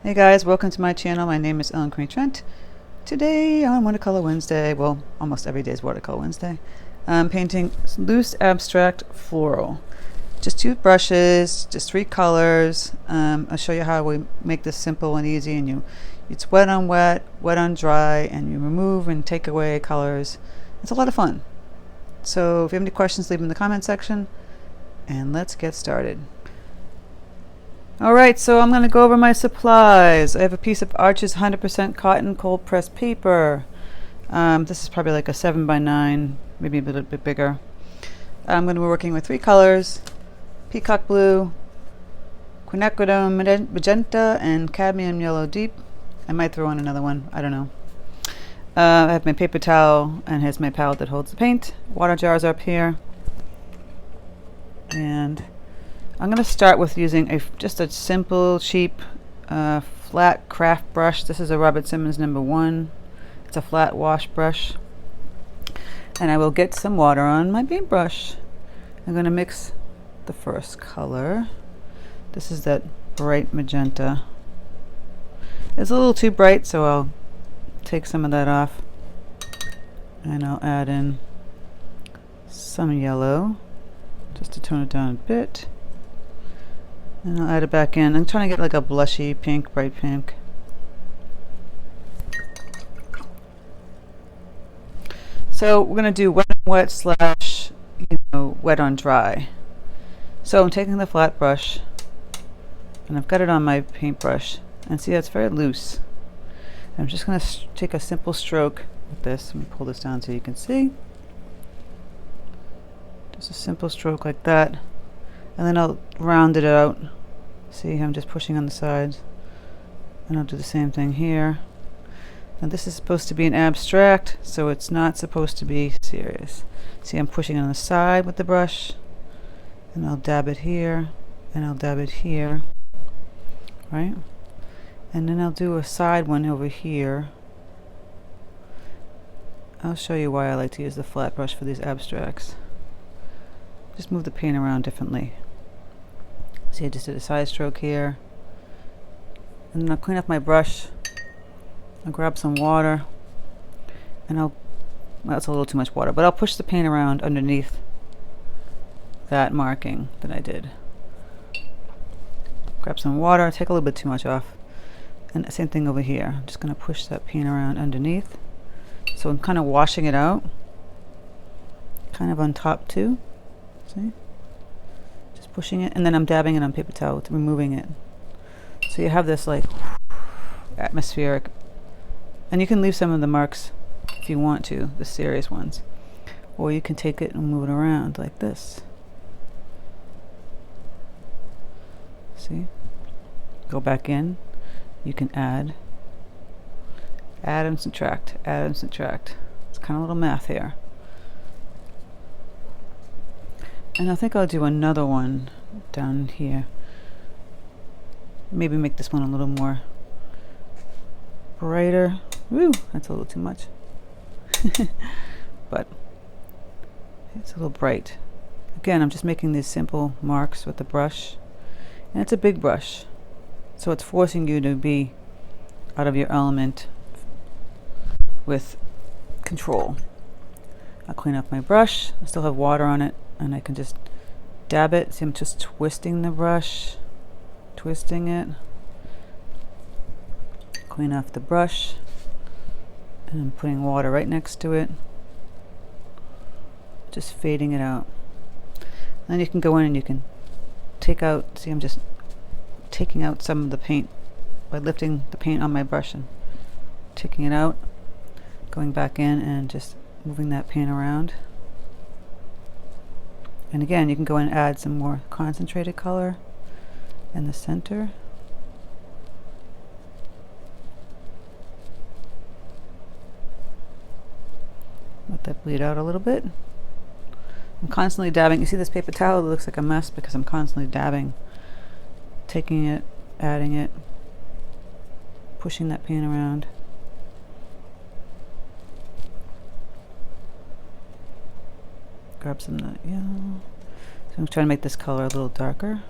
Hey guys, welcome to my channel. My name is Crimi-Trent. Today on Watercolor Wednesday, well, almost every day is Watercolor Wednesday, I'm painting loose abstract floral. Just 2 brushes, just 3 colors. I'll show you how we make this simple and easy, and it's wet on wet, wet on dry, and you remove and take away colors. It's a lot of fun. So if you have any questions, leave them in the comment section, and let's get started. Alright, so I'm going to go over my supplies. I have a piece of Arches 100% cotton cold pressed paper. This is probably like a 7x9, maybe a little bit bigger. I'm going to be working with 3 colors: Peacock Blue, Quinacridone Magenta, and Cadmium Yellow Deep. I might throw in another one, I don't know. I have my paper towel, and here's my palette that holds the paint. Water jars are up here. And I'm going to start with using just a simple, cheap, flat craft brush. This is a Robert Simmons No. 1. It's a flat wash brush. And I will get some water on my paintbrush. I'm going to mix the first color. This is that bright magenta. It's a little too bright, so I'll take some of that off. And I'll add in some yellow, just to tone it down a bit. And I'll add it back in. I'm trying to get like a blushy pink, bright pink. So we're going to do wet on wet slash, wet on dry. So I'm taking the flat brush, and I've got it on my paintbrush. And see, it's very loose. I'm just going to take a simple stroke with this. Let me pull this down so you can see. Just a simple stroke like that. And then I'll round it out. See, I'm just pushing on the sides. And I'll do the same thing here. Now this is supposed to be an abstract, so it's not supposed to be serious. See, I'm pushing on the side with the brush. And I'll dab it here. And I'll dab it here. Right? And then I'll do a side one over here. I'll show you why I like to use the flat brush for these abstracts. Just move the paint around differently. See, I just did a side stroke here. And then I'll clean up my brush. I'll grab some water. And well, that's a little too much water, but I'll push the paint around underneath that marking that I did. Grab some water, take a little bit too much off. And the same thing over here. I'm just going to push that paint around underneath. So I'm kind of washing it out. Kind of on top too. See? Just pushing it, and then I'm dabbing it on paper towel, removing it. So you have this like atmospheric, and you can leave some of the marks if you want to, the serious ones, or you can take it and move it around like this. See? Go back in. You can add and subtract, add and subtract. It's kind of a little math here. And I think I'll do another one down here. Maybe make this one a little more brighter. Woo, that's a little too much. But it's a little bright. Again, I'm just making these simple marks with the brush. And it's a big brush, so it's forcing you to be out of your element with control. I'll clean up my brush. I still have water on it, and I can just dab it. See, I'm just twisting the brush, twisting it. Clean off the brush, and I'm putting water right next to it, just fading it out. Then you can go in and you can take out, see, I'm just taking out some of the paint by lifting the paint on my brush and taking it out, going back in and just moving that paint around. And again, you can go in and add some more concentrated color in the center. Let that bleed out a little bit. I'm constantly dabbing. You see this paper towel? It looks like a mess because I'm constantly dabbing, taking it, adding it, pushing that paint around. Grab some of that yellow. So I'm trying to make this color a little darker.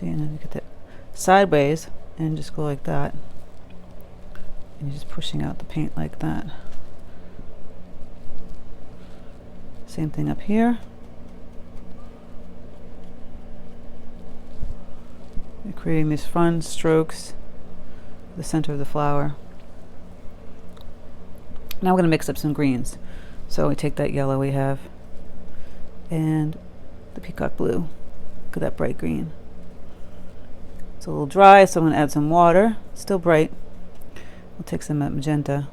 See, and then you get that sideways and just go like that. And you're just pushing out the paint like that. Same thing up here. You're creating these fun strokes, the center of the flower. Now we're going to mix up some greens. So we take that yellow we have and the Peacock Blue. Look at that bright green. It's a little dry, so I'm going to add some water. Still bright. We'll take some magenta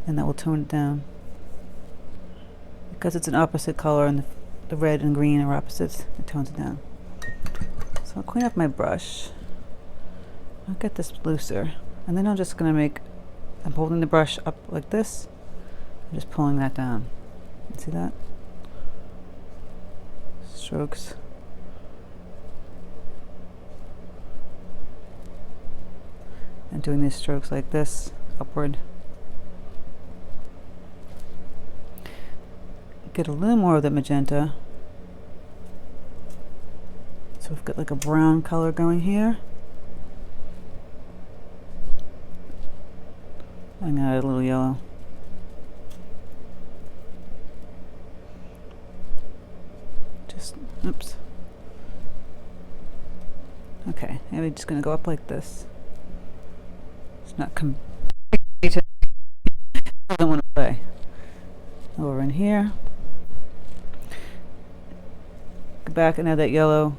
and that will tone it down. Because it's an opposite color and the red and green are opposites, it tones it down. So I'll clean up my brush. I'll get this looser. And then I'm just going to make, I'm holding the brush up like this. I'm just pulling that down. See that? Strokes. And doing these strokes like this, upward. Get a little more of the magenta. So we've got like a brown color going here. I'm gonna add a little yellow. Just, oops. Okay, and we're just gonna go up like this. It's not completely. I don't want to play. Over in here. Go back and add that yellow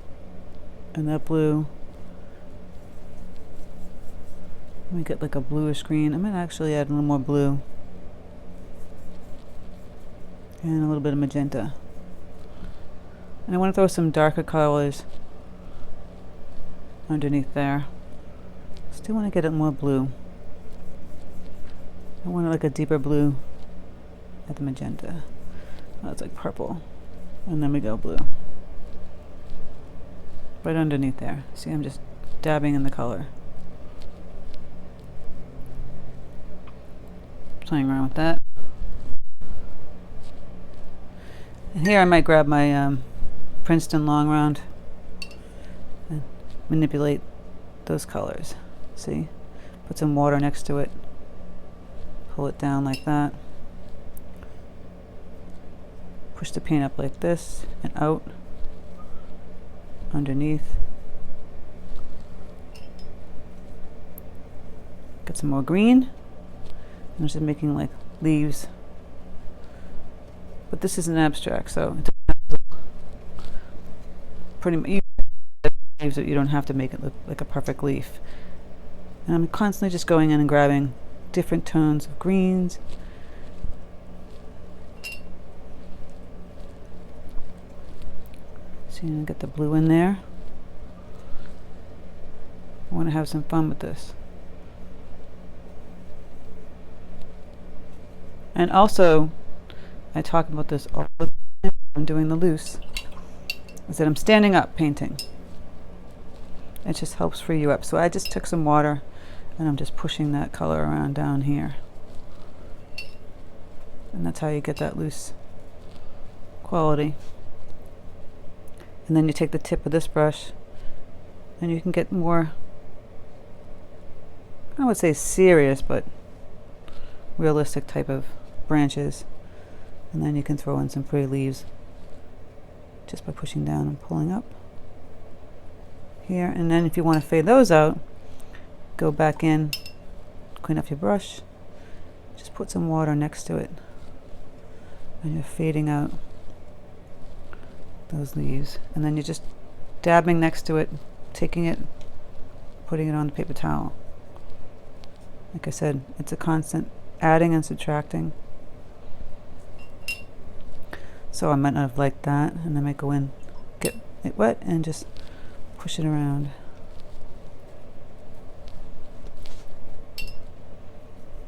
and that blue. Let me get like a bluish green. I'm going to actually add a little more blue. And a little bit of magenta. And I want to throw some darker colors underneath there. Still want to get it more blue. I want it like a deeper blue at the magenta. Oh, it's like purple. And then we go blue. Right underneath there. See, I'm just dabbing in the color. Playing around with that. And here I might grab my Princeton long round and manipulate those colors. See? Put some water next to it. Pull it down like that. Push the paint up like this and out. Underneath. Get some more green. I'm just making like leaves. But this is an abstract, so it doesn't have to look pretty much leaves that you don't have to make it look like a perfect leaf. And I'm constantly just going in and grabbing different tones of greens. So you get the blue in there. I want to have some fun with this. And also, I talk about this all the time. I'm doing the loose. Is that I'm standing up painting. It just helps free you up. So I just took some water and I'm just pushing that color around down here. And that's how you get that loose quality. And then you take the tip of this brush and you can get more, I would say serious, but realistic type of branches. And then you can throw in some pretty leaves just by pushing down and pulling up here. And then if you want to fade those out, go back in, clean up your brush, just put some water next to it, and you're fading out those leaves. And then you're just dabbing next to it, taking it, putting it on the paper towel. Like I said, it's a constant adding and subtracting. So I might not have liked that, and I might go in, get it wet, and just push it around.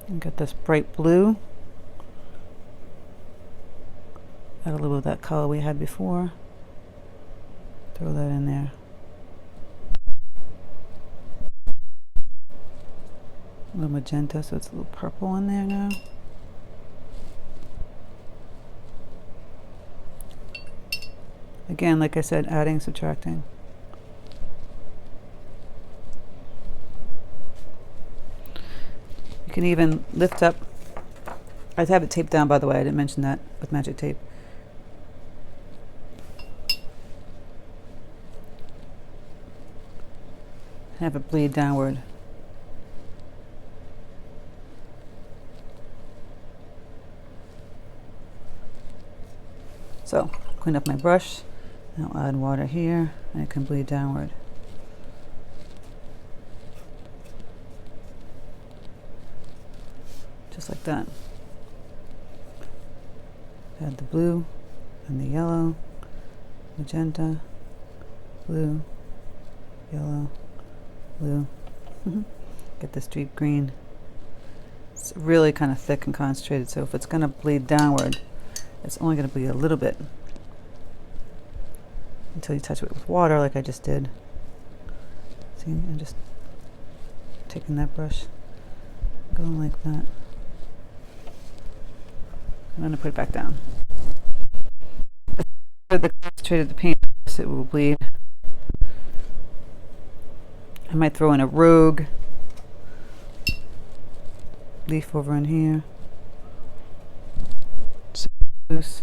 And get this bright blue. Add a little of that color we had before. Throw that in there. A little magenta, so it's a little purple in there now. Again, like I said, adding, subtracting. can even lift up. I have it taped down, by the way. I didn't mention that with magic tape. Have it bleed downward. So, clean up my brush. I'll add water here, and it can bleed downward. Just like that. Add the blue and the yellow, magenta, blue, yellow, blue. Get this deep green. It's really kind of thick and concentrated, so if it's going to bleed downward, it's only going to bleed a little bit until you touch it with water like I just did. See, I'm just taking that brush, going like that. I'm going to put it back down. The concentrated the paint, it will bleed. I might throw in a rogue leaf over in here. Loose.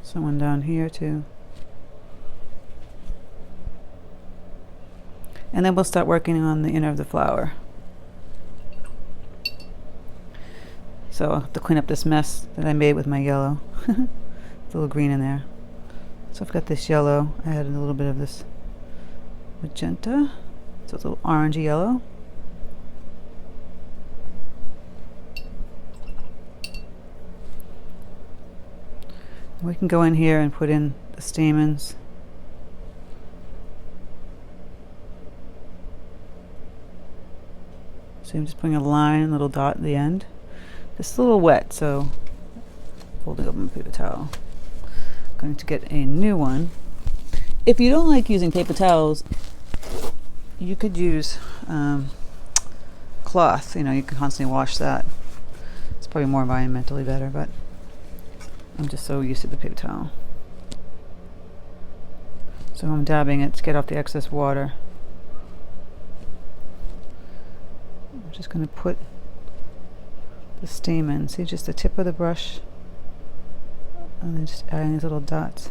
Someone down here too. And then we'll start working on the inner of the flower. So I'll have to clean up this mess that I made with my yellow. It's a little green in there. So I've got this yellow. I added a little bit of this magenta. So it's a little orangey yellow. And we can go in here and put in the stamens. So I'm just putting a line, a little dot at the end. This is a little wet, so folding over my paper towel. I'm going to get a new one. If you don't like using paper towels, you could use cloth. You know, you can constantly wash that. It's probably more environmentally better, but I'm just so used to the paper towel. So I'm dabbing it to get off the excess water. I'm just going to put the stamen, see, just the tip of the brush, and then just adding these little dots.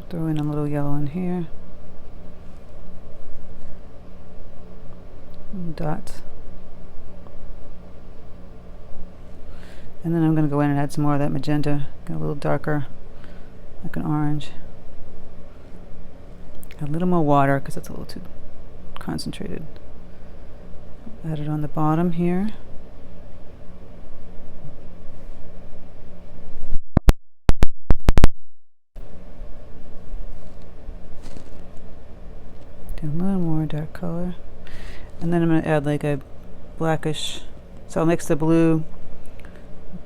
Throw in a little yellow in here. Dots. And then I'm going to go in and add some more of that magenta, get a little darker, like an orange. A little more water because it's a little too concentrated. Add it on the bottom here. Do a little more dark color. And then I'm going to add like a blackish. So I'll mix the blue,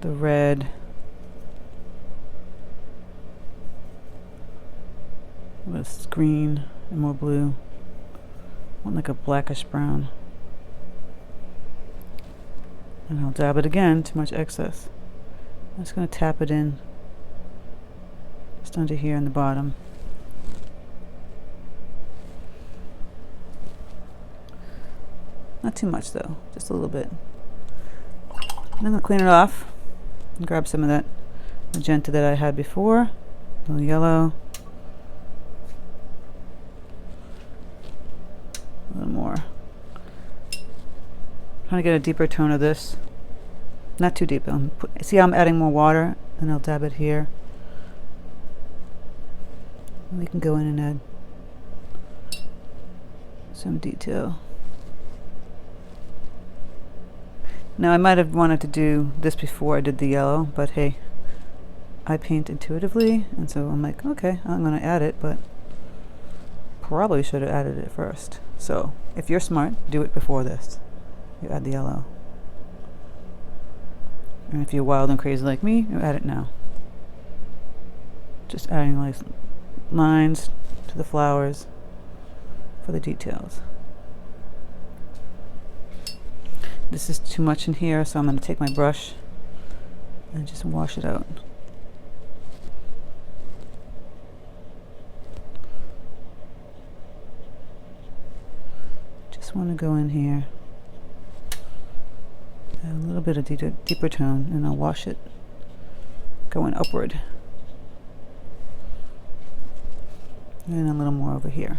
the red, with green and more blue. I want like a blackish brown. And I'll dab it again, too much excess. I'm just going to tap it in just under here in the bottom. Not too much though, just a little bit. And then I'll clean it off and grab some of that magenta that I had before, a little yellow. A little more. Trying to get a deeper tone of this. Not too deep. See how I'm adding more water, and I'll dab it here. And we can go in and add some detail. Now I might have wanted to do this before I did the yellow, but hey, I paint intuitively, and so I'm like, okay, I'm going to add it, but probably should have added it first. So if you're smart, do it before this. You add the yellow. And if you're wild and crazy like me, you add it now. Just adding like lines to the flowers for the details. This is too much in here, so I'm going to take my brush and just wash it out. want to go in here, add a little bit of deeper tone, and I'll wash it going upward. And a little more over here.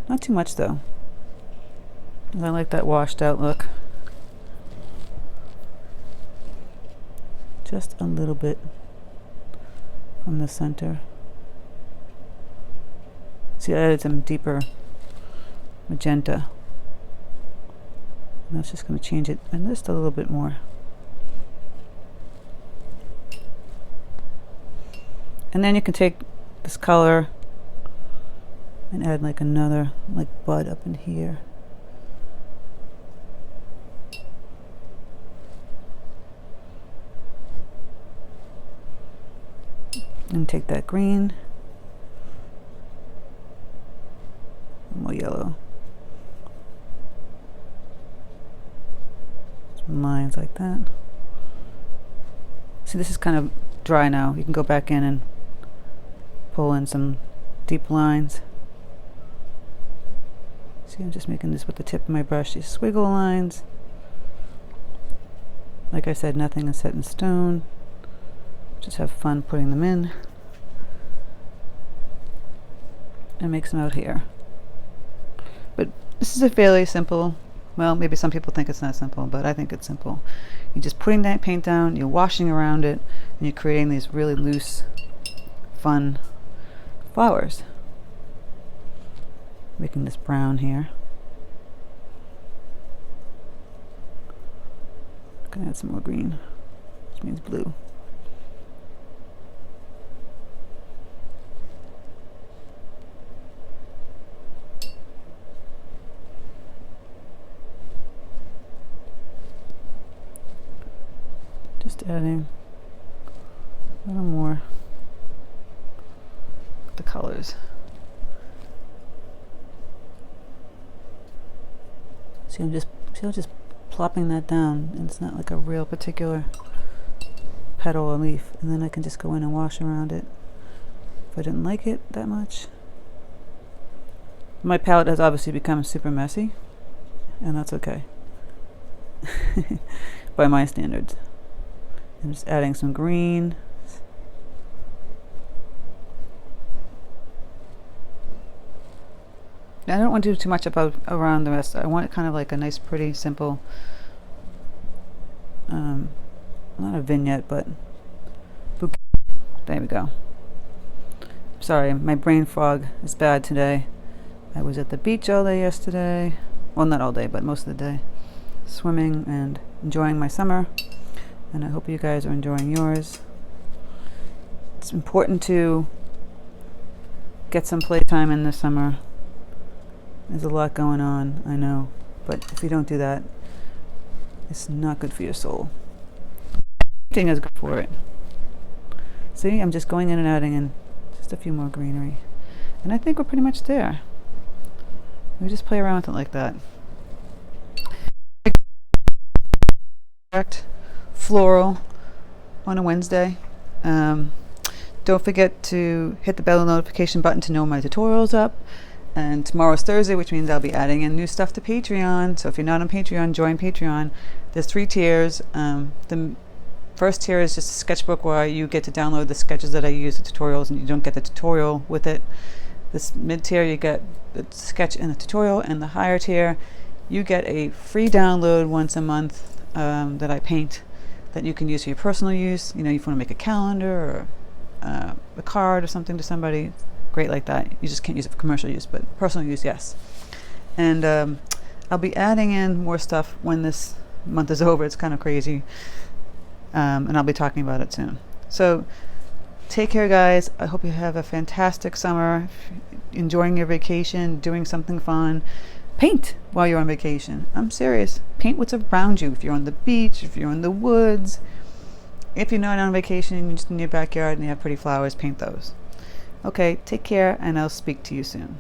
Not too much though. I like that washed out look. Just a little bit from the center. See, I added some deeper magenta. And that's just going to change it and just a little bit more. And then you can take this color and add like another like bud up in here. And take that green, more yellow, some lines like that. See, this is kind of dry now. You can go back in and pull in some deep lines. See, I'm just making this with the tip of my brush, these swiggle lines. Like I said, nothing is set in stone. Just have fun putting them in. And make some out here. But this is a fairly simple, well, maybe some people think it's not simple, but I think it's simple. You're just putting that paint down, you're washing around it, and you're creating these really loose, fun flowers. Making this brown here. Gonna add some more green, which means blue. Just adding a little more of the colors. See, I'm just plopping that down, and it's not like a real particular petal or leaf, and then I can just go in and wash around it if I didn't like it that much. My palette has obviously become super messy, and that's okay by my standards. I'm just adding some green. I don't want to do too much around the rest. I want it kind of like a nice, pretty, simple, not a vignette, but bouquet. There we go. Sorry, my brain fog is bad today. I was at the beach all day yesterday. Well, not all day, but most of the day. Swimming and enjoying my summer. And I hope you guys are enjoying yours. It's important to get some playtime in the summer. There's a lot going on, I know, but if you don't do that, it's not good for your soul. Painting is good for it. See, I'm just going in and adding in just a few more greenery. And I think we're pretty much there. We just play around with it like that. Floral on a Wednesday. Don't forget to hit the bell notification button to know my tutorial's up. And tomorrow's Thursday, which means I'll be adding in new stuff to Patreon. So if you're not on Patreon, join Patreon. There's 3 tiers. The first tier is just a sketchbook where you get to download the sketches that I use, the tutorials, and you don't get the tutorial with it. This mid-tier, you get the sketch and the tutorial, and the higher tier, you get a free download once a month that I paint that you can use for your personal use. You know, if you want to make a calendar or a card or something to somebody, great like that. You just can't use it for commercial use, but personal use, yes. And I'll be adding in more stuff when this month is over. It's kind of crazy. And I'll be talking about it soon. So take care, guys. I hope you have a fantastic summer, enjoying your vacation, doing something fun. Paint while you're on vacation. I'm serious. Paint what's around you. If you're on the beach, if you're in the woods, if you're not on vacation, you're just in your backyard and you have pretty flowers, paint those. Okay, take care, and I'll speak to you soon.